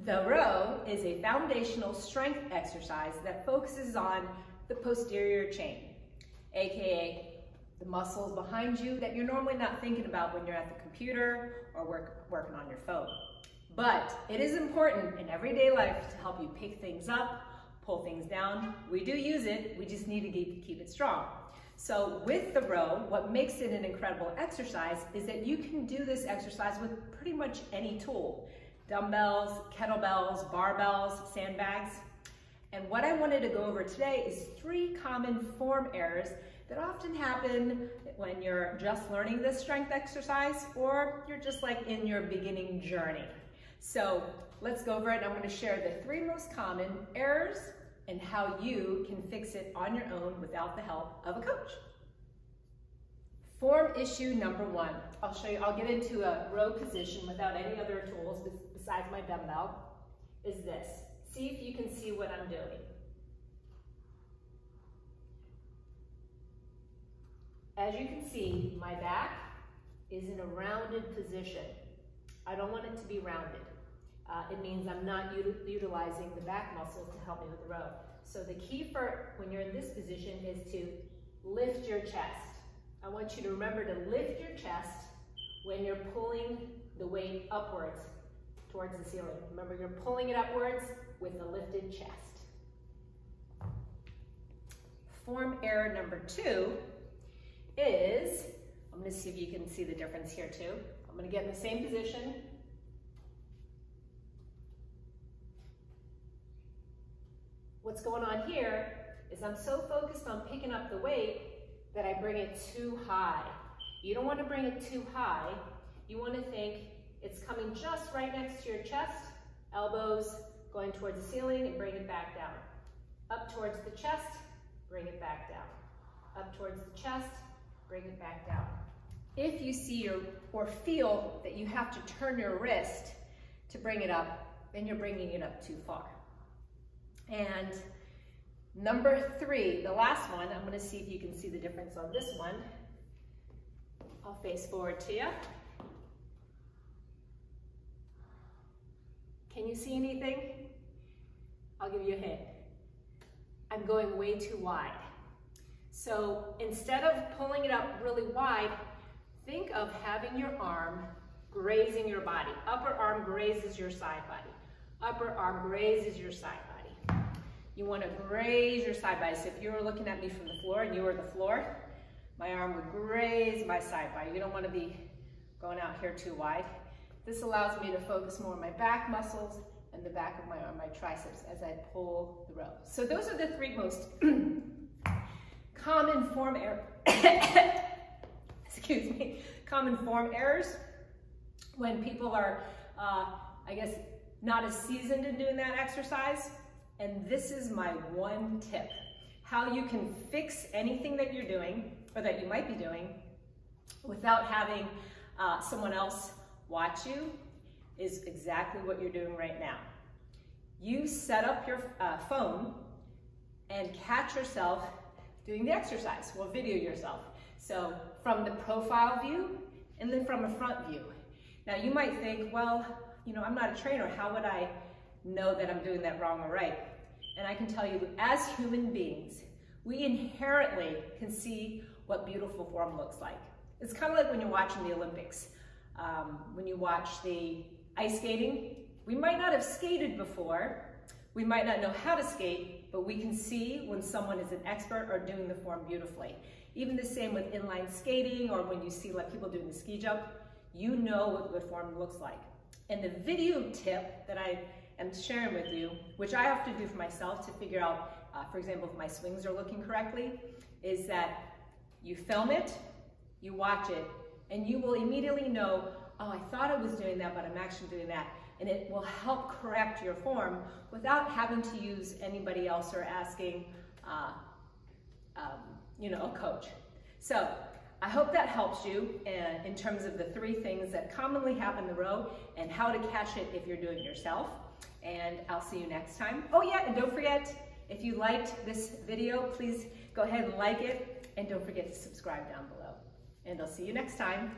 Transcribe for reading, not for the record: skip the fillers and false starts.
The row is a foundational strength exercise that focuses on the posterior chain, aka the muscles behind you that you're normally not thinking about when you're at the computer or working on your phone. But it is important in everyday life to help you pick things up, pull things down. We do use it, we just need to keep it strong. So with the row, what makes it an incredible exercise is that you can do this exercise with pretty much any tool. Dumbbells, kettlebells, barbells, sandbags. And what I wanted to go over today is 3 common form errors that often happen when you're just learning this strength exercise or you're just like in your beginning journey. So let's go over it. I'm going to share the 3 most common errors and how you can fix it on your own without the help of a coach. Form issue number 1. I'll show you, I'll get into a row position without any other tools besides my dumbbell, is this. See if you can see what I'm doing. As you can see, my back is in a rounded position. I don't want it to be rounded. It means I'm not utilizing the back muscles to help me with the row. So the key for when you're in this position is to lift your chest. I want you to remember to lift your chest when you're pulling the weight upwards towards the ceiling. Remember, you're pulling it upwards with a lifted chest. Form error number 2 is, I'm going to see if you can see the difference here too. I'm going to get in the same position. What's going on here is I'm so focused on picking up the weight that I bring it too high. You don't want to bring it too high. You want to think it's coming just right next to your chest, elbows going towards the ceiling and bring it back down. Up towards the chest, bring it back down. Up towards the chest, bring it back down. If you see or feel that you have to turn your wrist to bring it up, then you're bringing it up too far. And number 3, the last one, I'm going to see if you can see the difference on this one. I'll face forward to you. Can you see anything? I'll give you a hint. I'm going way too wide. So instead of pulling it up really wide, think of having your arm grazing your body. Upper arm grazes your side body. Upper arm grazes your side body. You want to graze your side body. So if you were looking at me from the floor and you were the floor, my arm would graze my side body. You don't want to be going out here too wide. This allows me to focus more on my back muscles and the back of my arm, my triceps, as I pull the row. So those are the 3 most common form errors. Excuse me, common form errors when people are, I guess, not as seasoned in doing that exercise. And this is my 1 tip. How you can fix anything that you're doing or that you might be doing without having someone else watch you is exactly what you're doing right now. You set up your phone and catch yourself doing the exercise. Well, video yourself. So from the profile view and then from a front view. Now you might think, well, you know, I'm not a trainer. How would I know that I'm doing that wrong or right? And I can tell you, as human beings, we inherently can see what beautiful form looks like. It's kind of like when you're watching the Olympics. When you watch the ice skating, we might not have skated before, we might not know how to skate, but we can see when someone is an expert or doing the form beautifully. Even the same with inline skating, or when you see like people doing the ski jump, you know what the form looks like. And the video tip that I am sharing with you, which I have to do for myself to figure out, for example, if my swings are looking correctly, is that you film it, you watch it, and you will immediately know, oh, I thought I was doing that, but I'm actually doing that. And it will help correct your form without having to use anybody else or asking, you know, a coach. So I hope that helps you in terms of the 3 things that commonly happen in the row and how to catch it if you're doing it yourself. And I'll see you next time. Oh yeah, and don't forget, if you liked this video, please go ahead and like it, and don't forget to subscribe down below. And I'll see you next time.